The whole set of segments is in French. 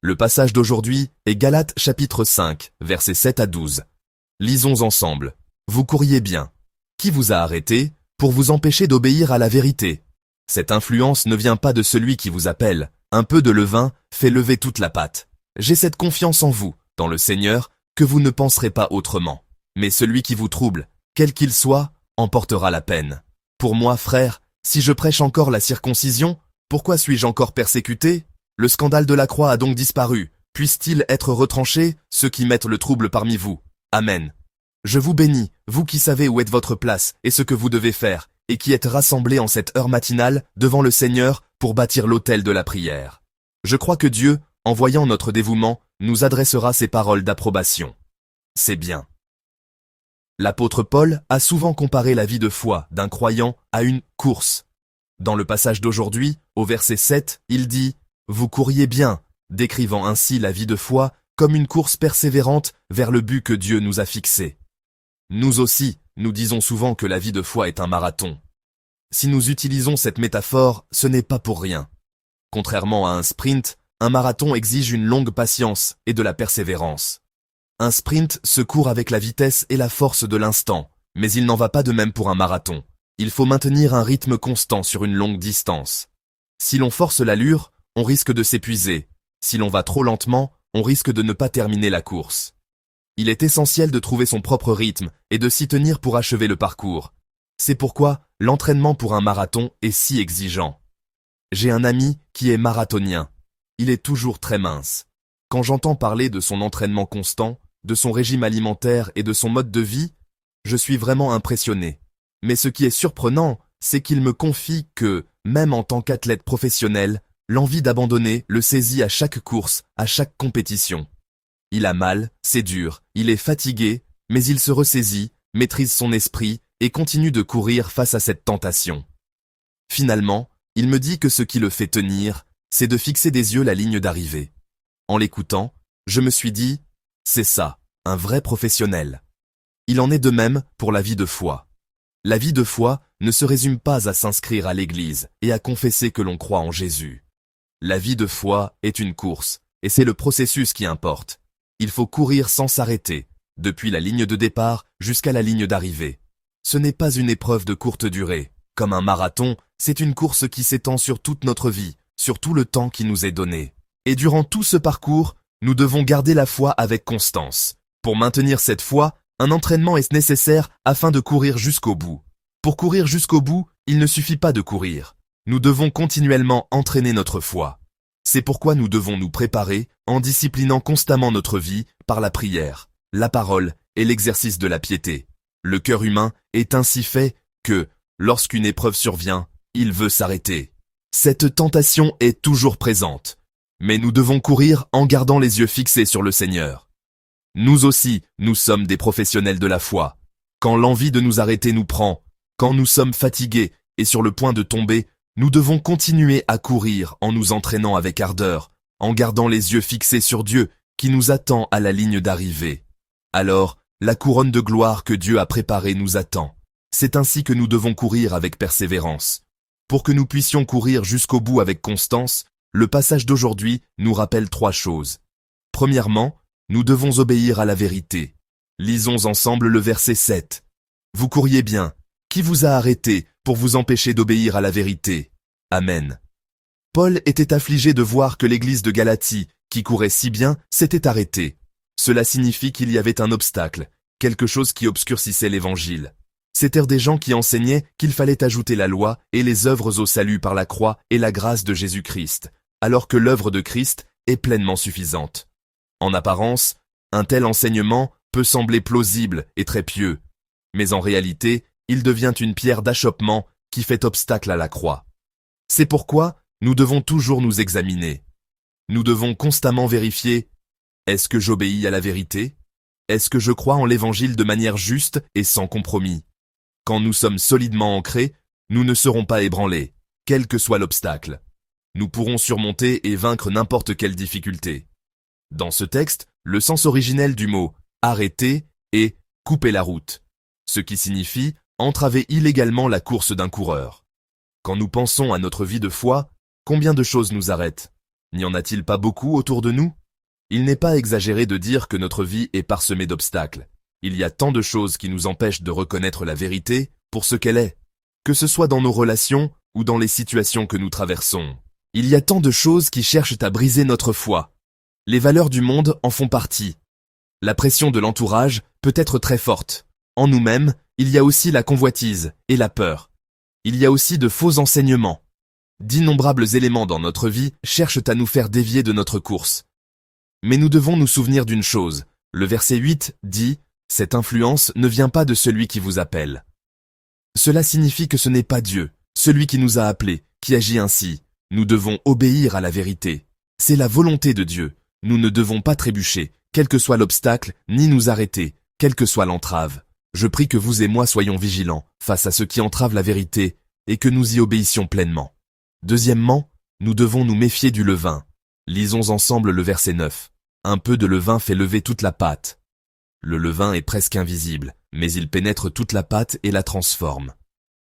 Le passage d'aujourd'hui est Galates chapitre 5, versets 7 à 12. Lisons ensemble. Vous couriez bien. Qui vous a arrêté pour vous empêcher d'obéir à la vérité? Cette influence ne vient pas de celui qui vous appelle. Un peu de levain fait lever toute la pâte. J'ai cette confiance en vous, dans le Seigneur, que vous ne penserez pas autrement. Mais celui qui vous trouble, quel qu'il soit, en portera la peine. Pour moi, frère, si je prêche encore la circoncision, pourquoi suis-je encore persécuté? Le scandale de la croix a donc disparu. Puisse-t-il être retranché, ceux qui mettent le trouble parmi vous? Amen. Je vous bénis, vous qui savez où est votre place et ce que vous devez faire, et qui êtes rassemblés en cette heure matinale devant le Seigneur pour bâtir l'autel de la prière. Je crois que Dieu, en voyant notre dévouement, nous adressera ses paroles d'approbation. C'est bien. L'apôtre Paul a souvent comparé la vie de foi d'un croyant à une course. Dans le passage d'aujourd'hui, au verset 7, il dit « Vous couriez bien », décrivant ainsi la vie de foi comme une course persévérante vers le but que Dieu nous a fixé. Nous aussi, nous disons souvent que la vie de foi est un marathon. Si nous utilisons cette métaphore, ce n'est pas pour rien. Contrairement à un sprint, un marathon exige une longue patience et de la persévérance. Un sprint se court avec la vitesse et la force de l'instant, mais il n'en va pas de même pour un marathon. Il faut maintenir un rythme constant sur une longue distance. Si l'on force l'allure, on risque de s'épuiser. Si l'on va trop lentement, on risque de ne pas terminer la course. Il est essentiel de trouver son propre rythme et de s'y tenir pour achever le parcours. C'est pourquoi l'entraînement pour un marathon est si exigeant. J'ai un ami qui est marathonien. Il est toujours très mince. Quand j'entends parler de son entraînement constant, de son régime alimentaire et de son mode de vie, je suis vraiment impressionné. Mais ce qui est surprenant, c'est qu'il me confie que, même en tant qu'athlète professionnel, l'envie d'abandonner le saisit à chaque course, à chaque compétition. Il a mal, c'est dur, il est fatigué, mais il se ressaisit, maîtrise son esprit et continue de courir face à cette tentation. Finalement, il me dit que ce qui le fait tenir, c'est de fixer des yeux la ligne d'arrivée. En l'écoutant, je me suis dit, c'est ça, un vrai professionnel. Il en est de même pour la vie de foi. La vie de foi ne se résume pas à s'inscrire à l'église et à confesser que l'on croit en Jésus. La vie de foi est une course, et c'est le processus qui importe. Il faut courir sans s'arrêter, depuis la ligne de départ jusqu'à la ligne d'arrivée. Ce n'est pas une épreuve de courte durée. Comme un marathon, c'est une course qui s'étend sur toute notre vie, sur tout le temps qui nous est donné. Et durant tout ce parcours, nous devons garder la foi avec constance. Pour maintenir cette foi, un entraînement est nécessaire afin de courir jusqu'au bout. Pour courir jusqu'au bout, il ne suffit pas de courir. Nous devons continuellement entraîner notre foi. C'est pourquoi nous devons nous préparer en disciplinant constamment notre vie par la prière, la parole et l'exercice de la piété. Le cœur humain est ainsi fait que, lorsqu'une épreuve survient, il veut s'arrêter. Cette tentation est toujours présente, mais nous devons courir en gardant les yeux fixés sur le Seigneur. Nous aussi, nous sommes des professionnels de la foi. Quand l'envie de nous arrêter nous prend, quand nous sommes fatigués et sur le point de tomber, nous devons continuer à courir en nous entraînant avec ardeur, en gardant les yeux fixés sur Dieu qui nous attend à la ligne d'arrivée. Alors, la couronne de gloire que Dieu a préparée nous attend. C'est ainsi que nous devons courir avec persévérance. Pour que nous puissions courir jusqu'au bout avec constance, le passage d'aujourd'hui nous rappelle 3 choses. Premièrement, nous devons obéir à la vérité. Lisons ensemble le verset 7. Vous couriez bien. Qui vous a arrêté pour vous empêcher d'obéir à la vérité? Amen. Paul était affligé de voir que l'église de Galatie, qui courait si bien, s'était arrêtée. Cela signifie qu'il y avait un obstacle, quelque chose qui obscurcissait l'évangile. C'étaient des gens qui enseignaient qu'il fallait ajouter la loi et les œuvres au salut par la croix et la grâce de Jésus-Christ, alors que l'œuvre de Christ est pleinement suffisante. En apparence, un tel enseignement peut sembler plausible et très pieux, mais en réalité, il devient une pierre d'achoppement qui fait obstacle à la croix. C'est pourquoi nous devons toujours nous examiner. Nous devons constamment vérifier, est-ce que j'obéis à la vérité? Est-ce que je crois en l'évangile de manière juste et sans compromis? Quand nous sommes solidement ancrés, nous ne serons pas ébranlés, quel que soit l'obstacle. Nous pourrons surmonter et vaincre n'importe quelle difficulté. Dans ce texte, le sens originel du mot « arrêter » est « couper la route », ce qui signifie entraver illégalement la course d'un coureur. Quand nous pensons à notre vie de foi, combien de choses nous arrêtent? N'y en a-t-il pas beaucoup autour de nous? Il n'est pas exagéré de dire que notre vie est parsemée d'obstacles. Il y a tant de choses qui nous empêchent de reconnaître la vérité pour ce qu'elle est, que ce soit dans nos relations ou dans les situations que nous traversons. Il y a tant de choses qui cherchent à briser notre foi. Les valeurs du monde en font partie. La pression de l'entourage peut être très forte. En nous-mêmes, il y a aussi la convoitise et la peur. Il y a aussi de faux enseignements. D'innombrables éléments dans notre vie cherchent à nous faire dévier de notre course. Mais nous devons nous souvenir d'une chose. Le verset 8 dit « Cette influence ne vient pas de celui qui vous appelle ». Cela signifie que ce n'est pas Dieu, celui qui nous a appelés, qui agit ainsi. Nous devons obéir à la vérité. C'est la volonté de Dieu. Nous ne devons pas trébucher, quel que soit l'obstacle, ni nous arrêter, quelle que soit l'entrave. Je prie que vous et moi soyons vigilants face à ce qui entrave la vérité et que nous y obéissions pleinement. Deuxièmement, nous devons nous méfier du levain. Lisons ensemble le verset 9. Un peu de levain fait lever toute la pâte. Le levain est presque invisible, mais il pénètre toute la pâte et la transforme.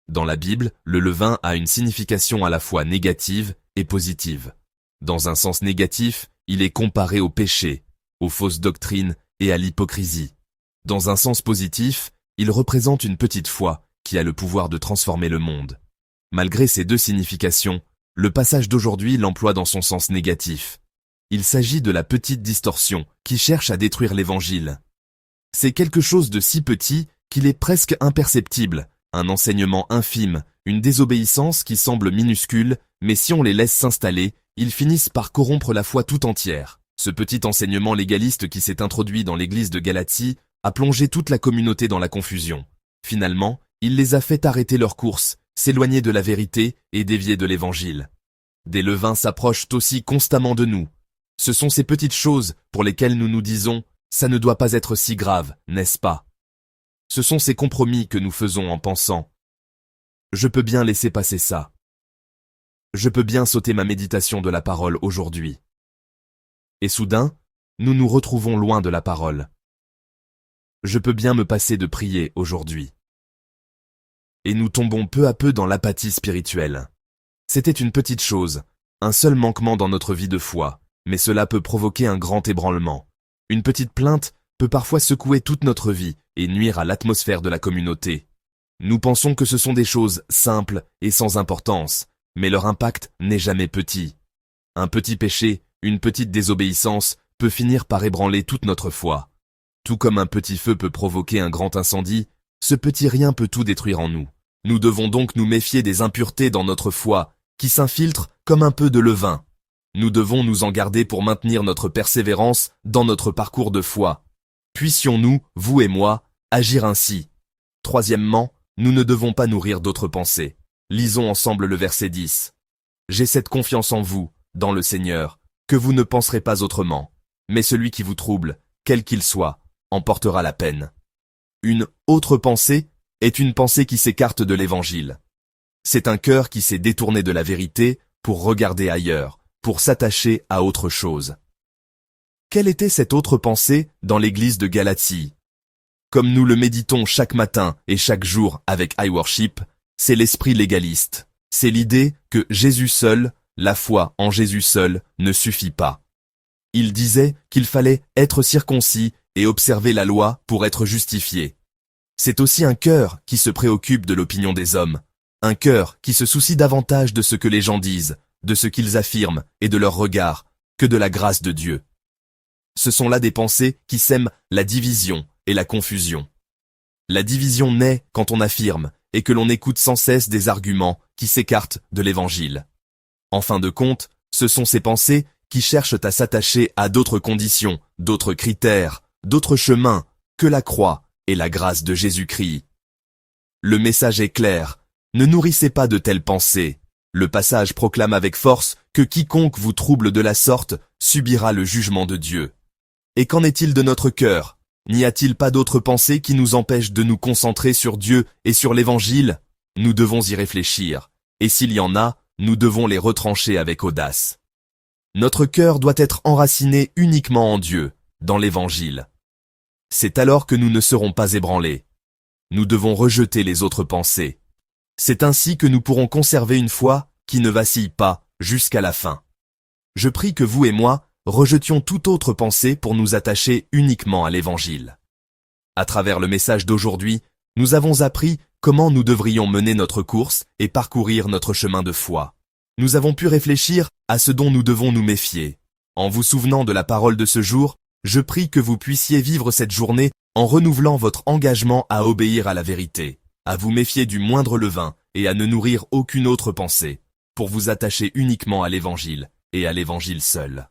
Dans la Bible, le levain a une signification à la fois négative et positive. Dans un sens négatif, il est comparé au péché, aux fausses doctrines et à l'hypocrisie. Dans un sens positif, il représente une petite foi qui a le pouvoir de transformer le monde. Malgré ces deux significations, le passage d'aujourd'hui l'emploie dans son sens négatif. Il s'agit de la petite distorsion qui cherche à détruire l'évangile. C'est quelque chose de si petit qu'il est presque imperceptible, un enseignement infime, une désobéissance qui semble minuscule, mais si on les laisse s'installer, ils finissent par corrompre la foi tout entière. Ce petit enseignement légaliste qui s'est introduit dans l'église de Galatie a plongé toute la communauté dans la confusion. Finalement, il les a fait arrêter leur course, s'éloigner de la vérité et dévier de l'évangile. Des levains s'approchent aussi constamment de nous. Ce sont ces petites choses pour lesquelles nous nous disons « ça ne doit pas être si grave, n'est-ce pas ?» Ce sont ces compromis que nous faisons en pensant « je peux bien laisser passer ça. Je peux bien sauter ma méditation de la parole aujourd'hui. » Et soudain, nous nous retrouvons loin de la parole. Je peux bien me passer de prier aujourd'hui. Et nous tombons peu à peu dans l'apathie spirituelle. C'était une petite chose, un seul manquement dans notre vie de foi, mais cela peut provoquer un grand ébranlement. Une petite plainte peut parfois secouer toute notre vie et nuire à l'atmosphère de la communauté. Nous pensons que ce sont des choses simples et sans importance, mais leur impact n'est jamais petit. Un petit péché, une petite désobéissance peut finir par ébranler toute notre foi. Tout comme un petit feu peut provoquer un grand incendie, ce petit rien peut tout détruire en nous. Nous devons donc nous méfier des impuretés dans notre foi, qui s'infiltrent comme un peu de levain. Nous devons nous en garder pour maintenir notre persévérance dans notre parcours de foi. Puissions-nous, vous et moi, agir ainsi. Troisièmement, nous ne devons pas nourrir d'autres pensées. Lisons ensemble le verset 10. J'ai cette confiance en vous, dans le Seigneur, que vous ne penserez pas autrement. Mais celui qui vous trouble, quel qu'il soit, en portera la peine. Une autre pensée est une pensée qui s'écarte de l'évangile. C'est un cœur qui s'est détourné de la vérité pour regarder ailleurs, pour s'attacher à autre chose. Quelle était cette autre pensée dans l'église de Galatie? Comme nous le méditons chaque matin et chaque jour avec iWorship, c'est l'esprit légaliste. C'est l'idée que Jésus seul, la foi en Jésus seul, ne suffit pas. Il disait qu'il fallait être circoncis et observer la loi pour être justifié. C'est aussi un cœur qui se préoccupe de l'opinion des hommes, un cœur qui se soucie davantage de ce que les gens disent, de ce qu'ils affirment et de leur regard, que de la grâce de Dieu. Ce sont là des pensées qui sèment la division et la confusion. La division naît quand on affirme et que l'on écoute sans cesse des arguments qui s'écartent de l'évangile. En fin de compte, ce sont ces pensées qui cherchent à s'attacher à d'autres conditions, d'autres critères, d'autres chemins que la croix et la grâce de Jésus-Christ. Le message est clair, ne nourrissez pas de telles pensées. Le passage proclame avec force que quiconque vous trouble de la sorte subira le jugement de Dieu. Et qu'en est-il de notre cœur? N'y a-t-il pas d'autres pensées qui nous empêchent de nous concentrer sur Dieu et sur l'Évangile? Nous devons y réfléchir, et s'il y en a, nous devons les retrancher avec audace. Notre cœur doit être enraciné uniquement en Dieu, dans l'Évangile. C'est alors que nous ne serons pas ébranlés. Nous devons rejeter les autres pensées. C'est ainsi que nous pourrons conserver une foi qui ne vacille pas jusqu'à la fin. Je prie que vous et moi rejetions toute autre pensée pour nous attacher uniquement à l'Évangile. À travers le message d'aujourd'hui, nous avons appris comment nous devrions mener notre course et parcourir notre chemin de foi. Nous avons pu réfléchir à ce dont nous devons nous méfier. En vous souvenant de la parole de ce jour, je prie que vous puissiez vivre cette journée en renouvelant votre engagement à obéir à la vérité, à vous méfier du moindre levain et à ne nourrir aucune autre pensée, pour vous attacher uniquement à l'Évangile et à l'Évangile seul.